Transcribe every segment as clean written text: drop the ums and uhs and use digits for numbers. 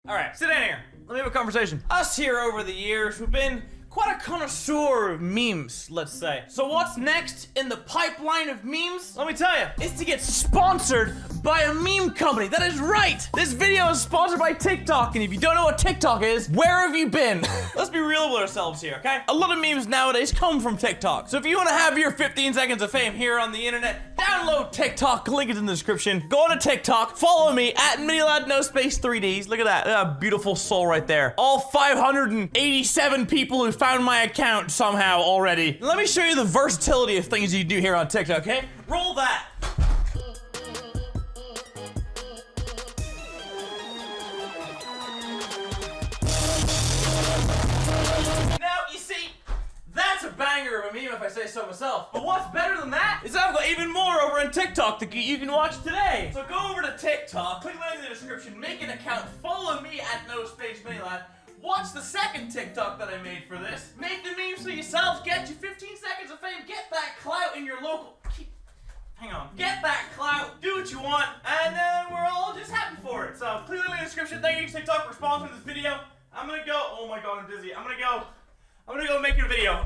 All right, sit down here. Let me have a conversation. Us here over the years, we've been quite a connoisseur of memes, let's say. So what's next in the pipeline of memes? Let me tell you, it's to get sponsored by a meme company. That is right. This video is sponsored by TikTok, and if you don't know what TikTok is, where have you been? Let's be real with ourselves here, okay? A lot of memes nowadays come from TikTok. So if you want to have your 15 seconds of fame here on the internet, download TikTok, link is in the description. Go on to TikTok, follow me at MiniLad No Space 3Ds. Look at that, beautiful soul right there. All 587 people who found my account somehow already. Let me show you the versatility of things you do here on TikTok, okay? Roll that. Banger of a meme if I say so myself. But what's better than that is I've got even more over on TikTok that you can watch today. So go over to TikTok, click the link in the description, make an account, follow me at No Space MiniLad. Watch the second TikTok that I made for this. Make the memes for yourself, get you 15 seconds of fame, get that clout in your local... Hang on. Get that clout, do what you want, and then we're all just happy for it. So click the link in the description. Thank you TikTok for sponsoring this video. I'm gonna go... Oh my god, I'm dizzy. I'm gonna go make a video.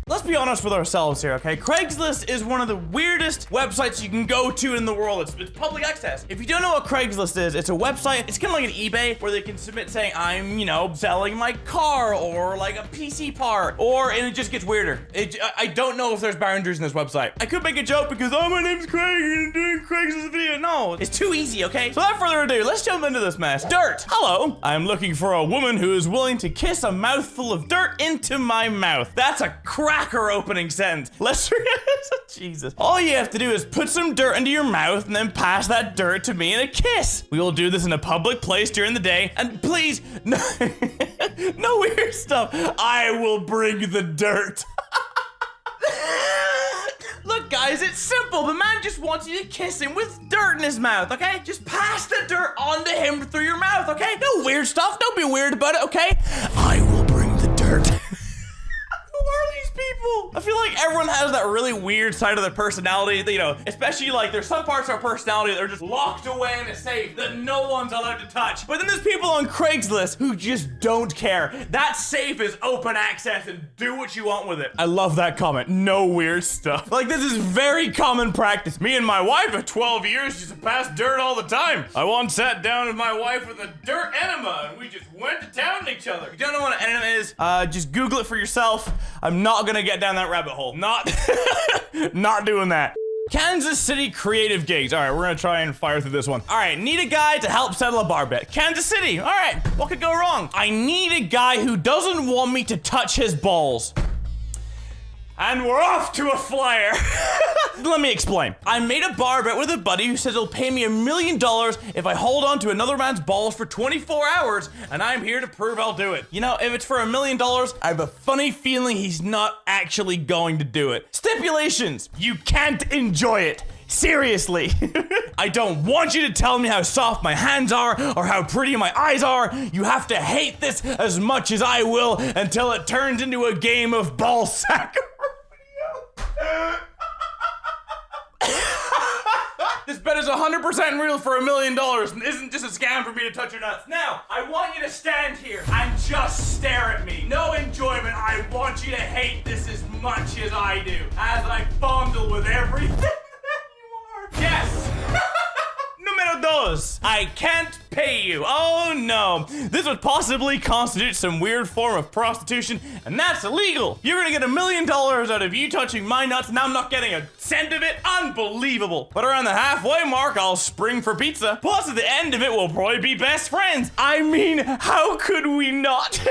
Let's be honest with ourselves here, okay? Craigslist is one of the weirdest websites you can go to in the world. It's public access. If you don't know what Craigslist is, it's a website. It's kind of like an eBay where they can submit saying, I'm, selling my car or like a PC part, and it just gets weirder. I don't know if there's boundaries in this website. I could make a joke because, oh, my name's Craig and I'm doing Craigslist video. No, it's too easy, okay? So without further ado, let's jump into this mess. Dirt. Hello. I'm looking for a woman who is willing to kiss a mouthful of dirt into my mouth. That's a cracker opening sentence. Let's Jesus. All you have to do is put some dirt into your mouth and then pass that dirt to me in a kiss. We will do this in a public place during the day. And please, no, no weird stuff. I will bring the dirt. Look, guys, it's simple. The man just wants you to kiss him with dirt in his mouth, okay? Just pass the dirt onto him through your mouth, okay? No weird stuff. Don't be weird about it, okay? I will bring the dirt. Who are these people? I feel like everyone has that really weird side of their personality, especially like there's some parts of our personality that are just locked away in a safe that no one's allowed to touch. But then there's people on Craigslist who just don't care. That safe is open access and do what you want with it. I love that comment. No weird stuff. Like, this is very common practice. Me and my wife of 12 years used to pass dirt all the time. I once sat down with my wife with a dirt enema and we just went to town on each other. If you don't know what an enema is, just Google it for yourself. I'm not gonna get down that rabbit hole. Not doing that. Kansas City creative gigs. All right, we're gonna try and fire through this one. All right, need a guy to help settle a bar bet. Kansas City. All right, what could go wrong? I need a guy who doesn't want me to touch his balls. And we're off to a flyer. Let me explain. I made a bar bet with a buddy who says he'll pay me $1 million if I hold on to another man's balls for 24 hours, and I'm here to prove I'll do it. If it's for $1 million, I have a funny feeling he's not actually going to do it. Stipulations. You can't enjoy it. Seriously. I don't want you to tell me how soft my hands are or how pretty my eyes are. You have to hate this as much as I will until it turns into a game of ball sack. This bet is 100% real for $1 million and isn't just a scam for me to touch your nuts. Now, I want you to stand here and just stare at me. No enjoyment. I want you to hate this as much as I do, as I fondle with everything that you are. Yes. Número dos. I can't pay you. Oh no. This would possibly constitute some weird form of prostitution, and that's illegal. You're gonna get $1 million out of you touching my nuts, and I'm not getting a cent of it? Unbelievable. But around the halfway mark, I'll spring for pizza. Plus, at the end of it, we'll probably be best friends. I mean, how could we not?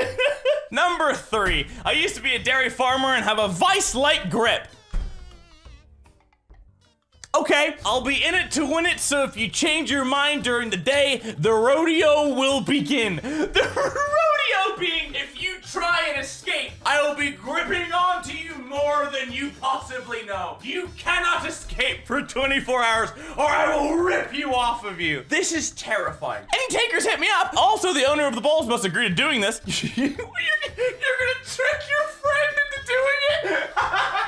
Number 3. I used to be a dairy farmer and have a vice-like grip. Okay, I'll be in it to win it, so if you change your mind during the day, the rodeo will begin. The rodeo being if you try and escape, I will be gripping onto you more than you possibly know. You cannot escape for 24 hours or I will rip you off of you. This is terrifying. Any takers hit me up. Also, the owner of the balls must agree to doing this. You're gonna trick your friend into doing it?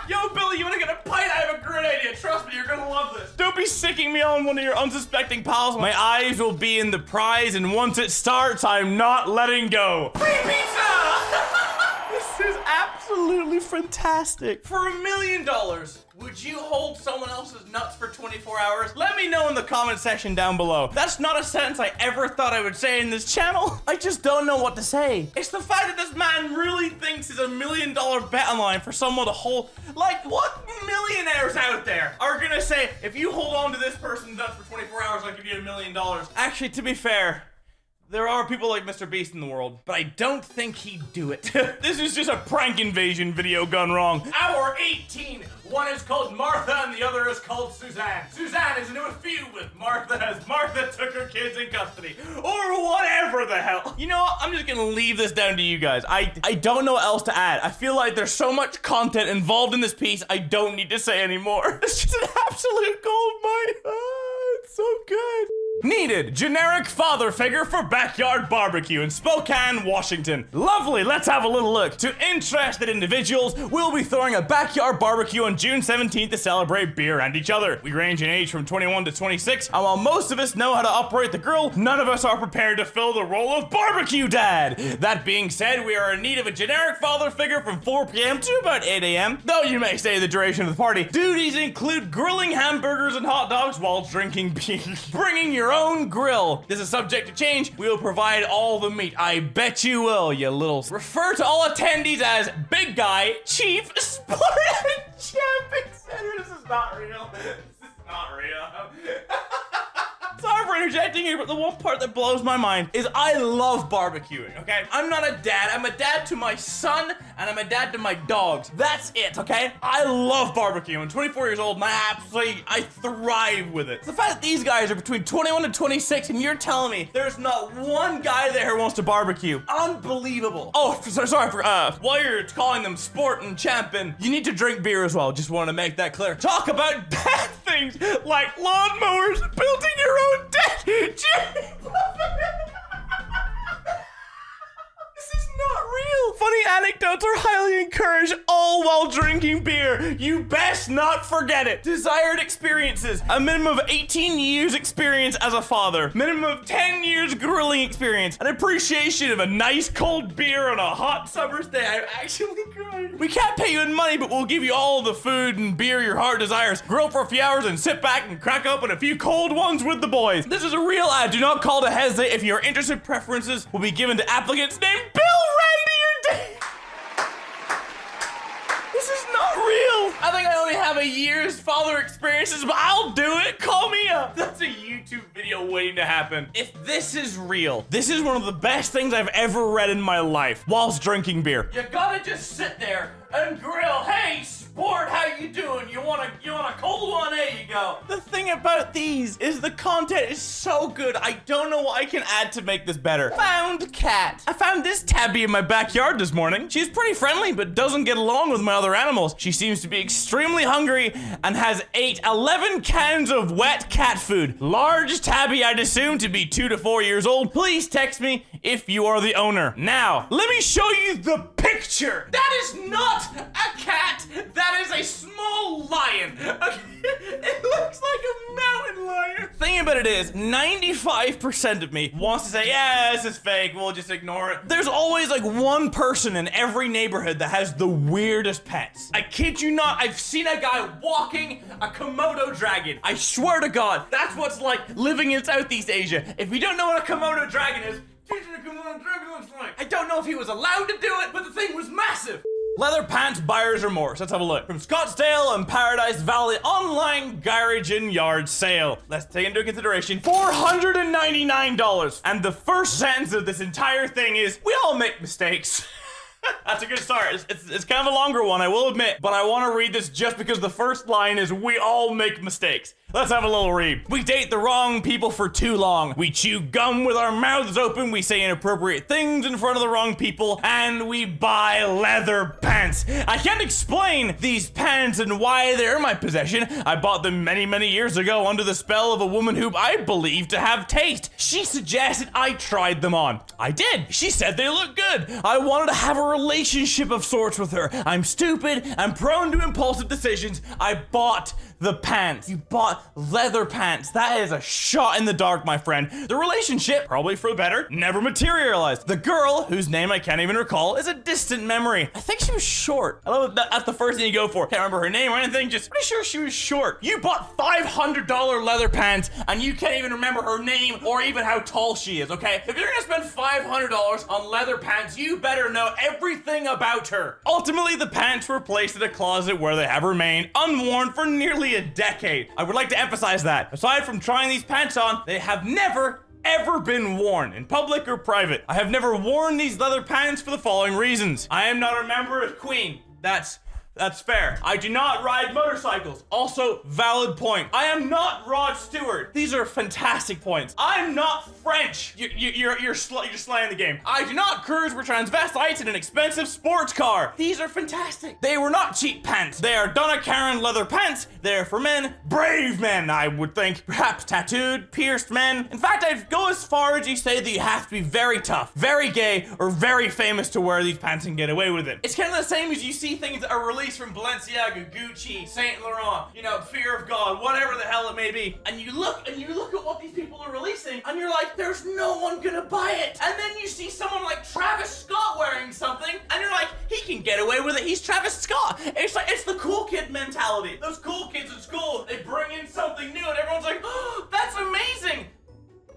Yo, Billy, you wanna get a pint? I have a great idea. Trust me, you're gonna love this. Don't be sicking pranking me on one of your unsuspecting pals, my eyes will be in the prize, and once it starts, I'm not letting go. Free pizza! This is absolutely fantastic. For $1 million, would you hold someone else's nuts for 24 hours? Let me know in the comment section down below. That's not a sentence I ever thought I would say in this channel. I just don't know what to say. It's the fact that this man really thinks it's $1 million bet online for someone to hold. Like, what millionaires out there are gonna say, if you hold on to this person's nuts for 24 hours, I'll give you $1 million? Actually, to be fair, there are people like Mr. Beast in the world, but I don't think he'd do it. This is just a prank invasion video gone wrong. Hour 18. One is called Martha and the other is called Suzanne. Suzanne is in a feud with Martha as Martha took her kids in custody. Or whatever the hell. You know what? I'm just gonna leave this down to you guys. I don't know what else to add. I feel like there's so much content involved in this piece, I don't need to say anymore. It's just an absolute gold mine. It's so good. Needed generic father figure for backyard barbecue in Spokane, Washington. Lovely, let's have a little look. To interested individuals, we'll be throwing a backyard barbecue on June 17th to celebrate beer and each other. We range in age from 21 to 26, and while most of us know how to operate the grill, none of us are prepared to fill the role of barbecue dad. That being said, we are in need of a generic father figure from 4 p.m. to about 8 a.m. Though you may say the duration of the party. Duties include grilling hamburgers and hot dogs while drinking beer. Bringing your own grill. This is subject to change. We will provide all the meat. I bet you will, you little. Refer to all attendees as Big Guy, Chief, Sport, and Champ, etc. This is not real. This is not real. Sorry for interjecting here, but the one part that blows my mind is I love barbecuing, okay? I'm not a dad. I'm a dad to my son, and I'm a dad to my dogs. That's it, okay? I love barbecuing. I'm 24 years old, and I thrive with it. It's the fact that these guys are between 21 and 26, and you're telling me there's not one guy there who wants to barbecue. Unbelievable. Oh, sorry for, while you're calling them Sport and Champion, you need to drink beer as well. Just want to make that clear. Talk about bad things like lawnmowers, building your own deck. This is not real. Funny anecdotes are highly encouraged, all while drinking beer. You best not forget it. Desired experiences. A minimum of 18 years experience as a father. Minimum of 10 years grilling experience. An appreciation of a nice cold beer on a hot summer's day. I'm actually crying. We can't pay you in money, but we'll give you all the food and beer your heart desires. Grill for a few hours and sit back and crack open a few cold ones with the boys. This is a real ad. Do not call to hesitate. If you're interested, preferences will be given to applicants named Bill Randy or Dave. This is not real. I think I only have a year's father experiences, but I'll do it. Call me up. That's a YouTube video waiting to happen. If this is real, this is one of the best things I've ever read in my life whilst drinking beer. You gotta just sit there and grill. Hey, Sport, how you doing? You want a cold one? There you go. The thing about these is the content is so good. I don't know what I can add to make this better. Found cat. I found this tabby in my backyard this morning. She's pretty friendly, but doesn't get along with my other animals. She seems to be extremely hungry and has ate 11 cans of wet cat food. Large tabby, I'd assume to be 2 to 4 years old. Please text me if you are the owner. Now, let me show you the picture. That is not a cat. That is a small lion. It looks like a mountain lion. Thing about it is, 95% of me wants to say, yeah, this is fake. We'll just ignore it. There's always like one person in every neighborhood that has the weirdest pets. I kid you not, I've seen a guy walking a Komodo dragon. I swear to God, that's what's like living in Southeast Asia. If you don't know what a Komodo dragon is, teach me what a Komodo dragon looks like. I don't know if he was allowed to do it, but the thing was massive. Leather pants, buyer's remorse. Let's have a look. From Scottsdale and Paradise Valley online garage and yard sale. Let's take into consideration $499. And the first sentence of this entire thing is, we all make mistakes. That's a good start. It's kind of a longer one, I will admit, but I want to read this just because the first line is, we all make mistakes. Let's have a little read. We date the wrong people for too long. We chew gum with our mouths open. We say inappropriate things in front of the wrong people. And we buy leather pants. I can't explain these pants and why they're in my possession. I bought them many, many years ago under the spell of a woman who I believe to have taste. She suggested I tried them on. I did. She said they look good. I wanted to have a relationship of sorts with her. I'm stupid. I'm prone to impulsive decisions. I bought the pants. You bought got leather pants. That is a shot in the dark, my friend. The relationship, probably for the better, never materialized. The girl, whose name I can't even recall, is a distant memory. I think she was short. I love that. That's the first thing you go for. Can't remember her name or anything, just pretty sure she was short. You bought $500 leather pants and you can't even remember her name or even how tall she is, okay? If you're gonna spend $500 on leather pants, you better know everything about her. Ultimately, the pants were placed in a closet where they have remained unworn for nearly a decade. I would like to emphasize that. Aside from trying these pants on, they have never ever been worn in public or private. I have never worn these leather pants for the following reasons. I am not a member of Queen. That's fair. I do not ride motorcycles. Also, valid point. I am not Rod Stewart. These are fantastic points. I'm not French. You're slaying the game. I do not cruise with transvestites in an expensive sports car. These are fantastic. They were not cheap pants. They are Donna Karan leather pants. They're for men, brave men, I would think. Perhaps tattooed, pierced men. In fact, I'd go as far as you say that you have to be very tough, very gay, or very famous to wear these pants and get away with it. It's kind of the same as you see things that are released from Balenciaga, Gucci, Saint Laurent, you know, Fear of God, whatever the hell it may be. And you look at what these people are releasing, and you're like, there's no one gonna buy it. And then you see someone like Travis Scott wearing something, and you're like, he can get away with it. He's Travis Scott. It's like, it's the cool kid mentality. Those cool kids at school, they bring in something new, and everyone's like, oh, that's amazing.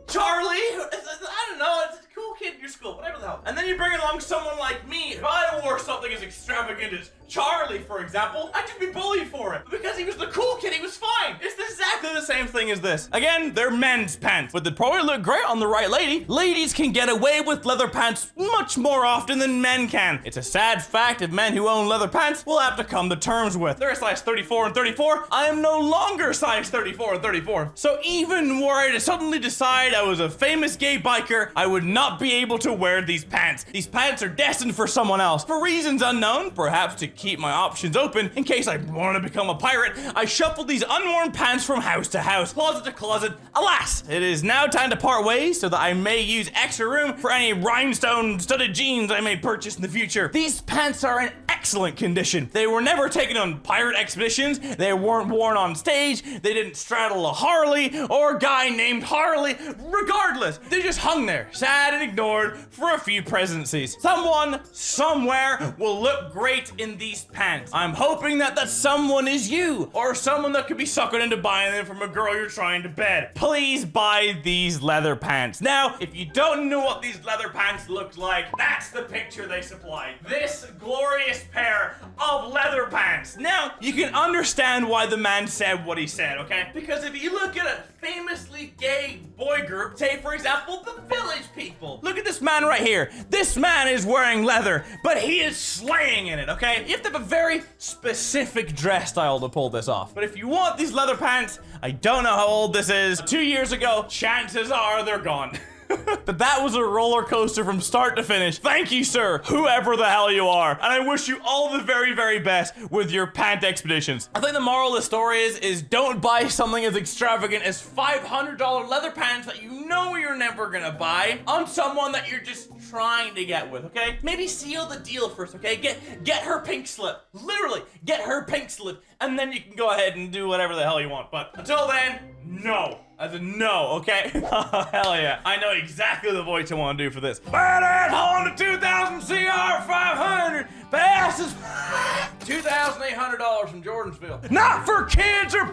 Charlie, I don't know, it's a cool kid in your school, whatever the hell. And then you bring along someone like me. If I wore something as extravagant as Charlie, for example, I'd just be bullied for it. But because he was the cool kid, he was fine. It's exactly the same thing as this. Again, they're men's pants, but they'd probably look great on the right lady. Ladies can get away with leather pants much more often than men can. It's a sad fact of men who own leather pants will have to come to terms with. They're a size 34 and 34. I am no longer size 34 and 34. So even were I to suddenly decide I was a famous gay biker, I would not be able to wear these pants. These pants are destined for someone else. For reasons unknown, perhaps to keep my options open in case I want to become a pirate, I shuffled these unworn pants from house to house, closet to closet. Alas, it is now time to part ways so that I may use extra room for any rhinestone studded jeans I may purchase in the future. These pants are in excellent condition. They were never taken on pirate expeditions. They weren't worn on stage. They didn't straddle a Harley or a guy named Harley. Regardless, they just hung there, sad and ignored for a few presidencies. Someone, somewhere, will look great in these pants. I'm hoping that someone is you, or someone that could be suckered into buying them from a girl you're trying to bed. Please buy these leather pants. Now, if you don't know what these leather pants look like, that's the picture they supplied. This glorious pair of leather pants. Now, you can understand why the man said what he said, okay? Because if you look at a famously gay boy group, say for example, the Village People. Look at this man right here. This man is wearing leather, but he is slaying in it, okay? You have to have a very specific dress style to pull this off. But if you want these leather pants, I don't know how old this is. 2 years ago, chances are they're gone. But that was a roller coaster from start to finish. Thank you, sir, whoever the hell you are. And I wish you all the very, very best with your pant expeditions. I think the moral of the story is don't buy something as extravagant as $500 leather pants that you know you're never gonna buy on someone that you're just trying to get with, okay? Maybe seal the deal first, okay? Get her pink slip. Literally, get her pink slip, and then you can go ahead and do whatever the hell you want. But until then, no. As a no, okay? Oh, hell yeah. I know exactly the voice I want to do for this. Badass Honda 2000 CR 500 passes $2,800 from Jordansville. Not for kids or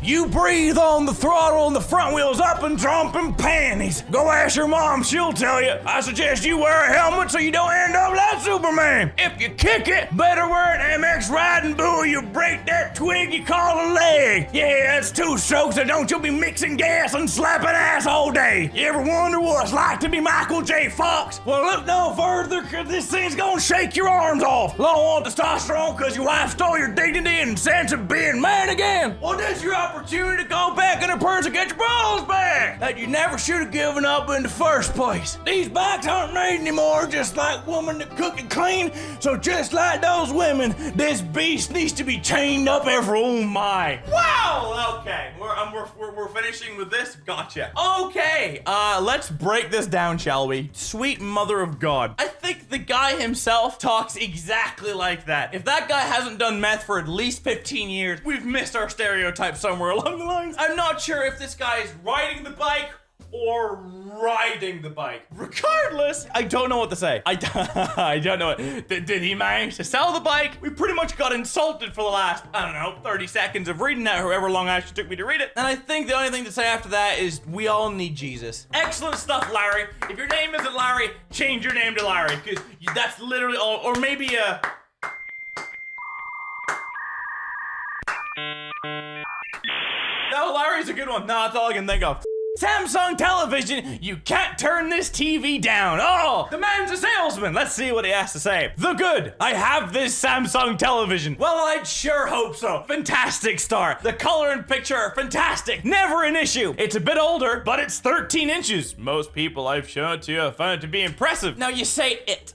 you breathe on the throttle and the front wheel's up and jumping panties. Go ask your mom, she'll tell you. I suggest you wear a helmet so you don't end up like Superman. If you kick it, better wear an MX riding buoy. You break that twig you call a leg. Yeah, that's 2 strokes, and don't you be mixing gas and slapping ass all day. You ever wonder what it's like to be Michael J. Fox? Well, look no further, cause this thing's gonna shake your arms off. Low on testosterone cause your wife stole your dignity and sense of being man again. Well, this is your opportunity to go back in the purse and get your balls back that you never should have given up in the first place. These bikes aren't made anymore just like women that cook and clean. So just like those women, this beast needs to be chained up every, oh my. Wow, okay, we're finishing with this. Gotcha. Okay, let's break this down, shall we? Sweet mother of God. I think think the guy himself talks exactly like that. If that guy hasn't done meth for at least 15 years, we've missed our stereotype somewhere along the lines. I'm not sure if this guy is riding the bike or riding the bike. Regardless, I don't know what to say. I don't know it. Did he manage to sell the bike? We pretty much got insulted for the last, I don't know, 30 seconds of reading that, however long it actually took me to read it. And I think the only thing to say after that is we all need Jesus. Excellent stuff, Larry. If your name isn't Larry, change your name to Larry, because that's literally all, or maybe a... No, Larry's a good one. No, that's all I can think of. Samsung television, you can't turn this TV down. Oh, the man's a salesman. Let's see what he has to say. The good, I have this Samsung television. Well, I'd sure hope so. Fantastic star. The color and picture are fantastic. Never an issue. It's a bit older, but it's 13 inches. Most people I've shown it to have found it to be impressive. Now you say it.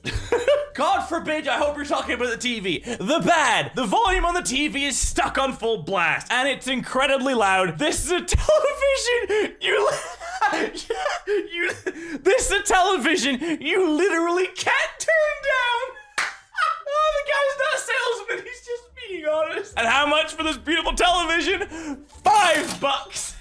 God forbid, I hope you're talking about the TV. The bad, the volume on the TV is stuck on full blast, and it's incredibly loud. This is a television. This is a television you literally can't turn down. Oh, the guy's not a salesman, he's just being honest. And how much for this beautiful television? $5.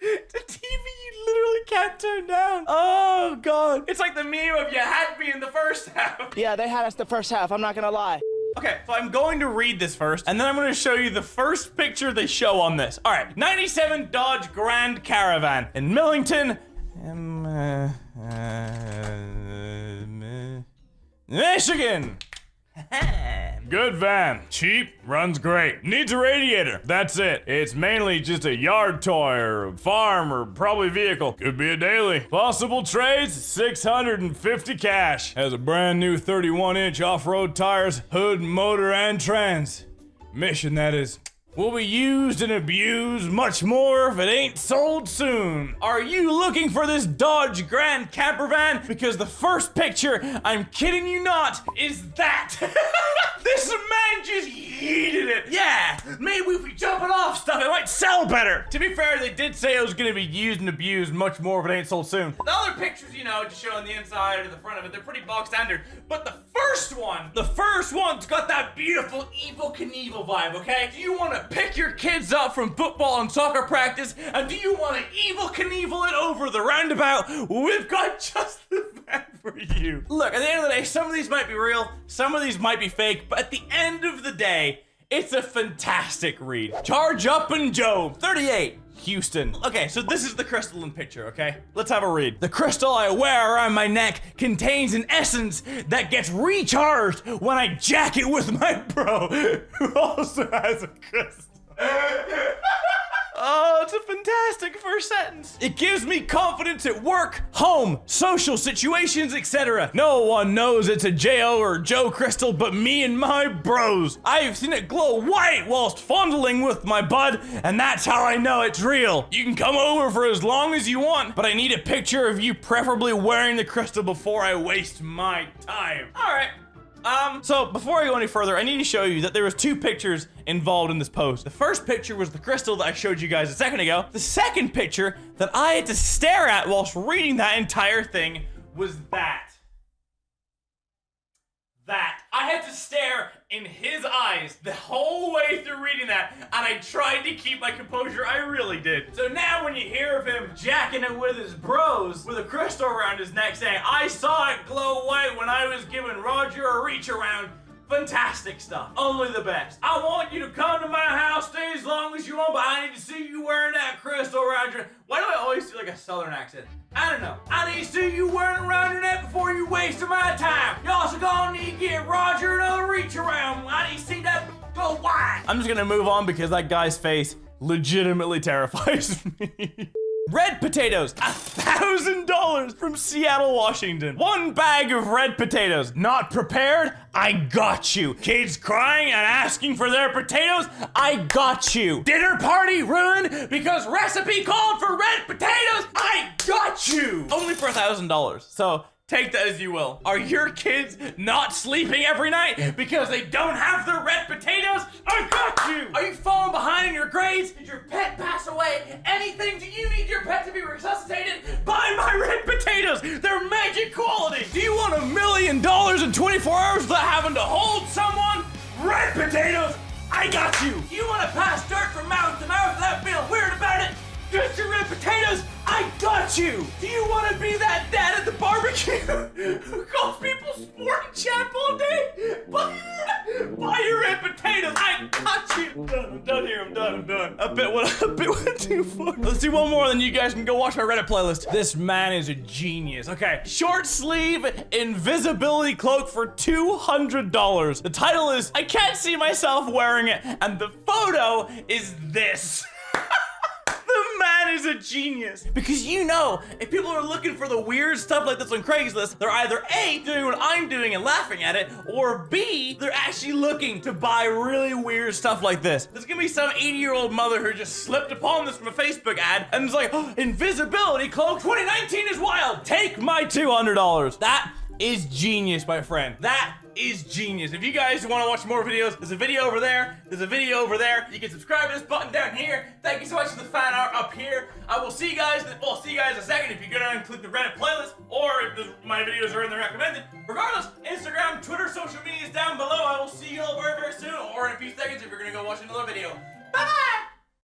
The TV you literally can't turn down. Oh, God. It's like the meme of you had me in the first half. Yeah, they had us the first half, I'm not gonna lie. Okay, so I'm going to read this first, and then I'm going to show you the first picture they show on this. All right, 97 Dodge Grand Caravan in Millington, Michigan. Good van, cheap, runs great. Needs a radiator, that's it. It's mainly just a yard toy or a farm or probably vehicle. Could be a daily. Possible trades, 650 cash. Has a brand new 31-inch off-road tires, hood, motor, and trans. Mission, that is. Will be used and abused much more if it ain't sold soon. Are you looking for this Dodge Grand Camper Van? Because the first picture, I'm kidding you not, is that. This man just yeeted it. Yeah, maybe if we jump it off stuff, it might sell better. To be fair, they did say it was gonna be used and abused much more if it ain't sold soon. The other pictures, you know, just showing the inside or the front of it, they're pretty bog standard. But the first one's got that beautiful Evel Knievel vibe, okay? Do you wanna pick your kids up from football and soccer practice, and do you want to Evel Knievel it over the roundabout? We've got just the van for you. Look, at the end of the day, some of these might be real, some of these might be fake, but at the end of the day, it's a fantastic read. Charge up and Job, 38. Houston. Okay, so this is the crystalline picture, okay? Let's have a read. The crystal I wear around my neck contains an essence that gets recharged when I jack it with my bro, who also has a crystal. Oh, it's a fantastic first sentence. It gives me confidence at work, home, social situations, etc. No one knows it's a J.O. or Joe crystal but me and my bros. I've seen it glow white whilst fondling with my bud, and that's how I know it's real. You can come over for as long as you want, but I need a picture of you preferably wearing the crystal before I waste my time. All right. So before I go any further, I need to show you that there was two pictures involved in this post. The first picture was the crystal that I showed you guys a second ago. The second picture that I had to stare at whilst reading that entire thing was that. I had to stare in his eyes the whole way through reading that, and I tried to keep my composure, I really did. So now when you hear of him jacking it with his bros, with a crystal around his neck saying, I saw it glow white when I was giving Roger a reach around, fantastic stuff. Only the best. I want you to come to my house, stay as long as you want, but I need to see you wearing that crystal around your... Why do I always do like a southern accent? I don't know. I need to see you wearing it around your neck before you waste my time. You also gonna need to get Roger another reach around. I need to see that go wide. I'm just gonna move on because that guy's face legitimately terrifies me. Red potatoes, $1,000 from Seattle, Washington. One bag of red potatoes. Not prepared? I got you. Kids crying and asking for their potatoes? I got you. Dinner party ruined because recipe called for red potatoes? I got you. Only for $1,000. So Take that as you will. Are your kids not sleeping every night because they don't have their red potatoes? I got you! Are you falling behind in your grades? Did your pet pass away? Anything? Do you need your pet to be resuscitated? Buy my red potatoes! They're magic quality! Do you want $1 million in 24 hours without having to hold someone? Red potatoes! I got you! Do you want to pass dirt from mouth to mouth without feeling weird about it? Get your red potatoes! I got you! Do you want to be that dad at the barbecue who calls people sporting champ all day? Buy your red potatoes! I got you! I'm done here, I'm done. A bit went too far. Let's do one more, then you guys can go watch my Reddit playlist. This man is a genius. Okay, short sleeve invisibility cloak for $200. The title is, I can't see myself wearing it, and the photo is this. The man is a genius. Because you know, if people are looking for the weird stuff like this on Craigslist, they're either A, doing what I'm doing and laughing at it, or B, they're actually looking to buy really weird stuff like this. There's gonna be some 80-year-old mother who just slipped upon this from a Facebook ad and is like, oh, invisibility cloak 2019 is wild. Take my $200. That is genius, my friend. That is genius. If you guys want to watch more videos, there's a video over there. There's a video over there. You can subscribe to this button down here. Thank you so much for the fan art up here. I will see you guys. Well, see you guys in a second if you go down and click the Reddit playlist, or if my videos are in the recommended. Regardless, Instagram, Twitter, social media is down below. I will see you all very, very soon, or in a few seconds if you're gonna go watch another video. Bye bye.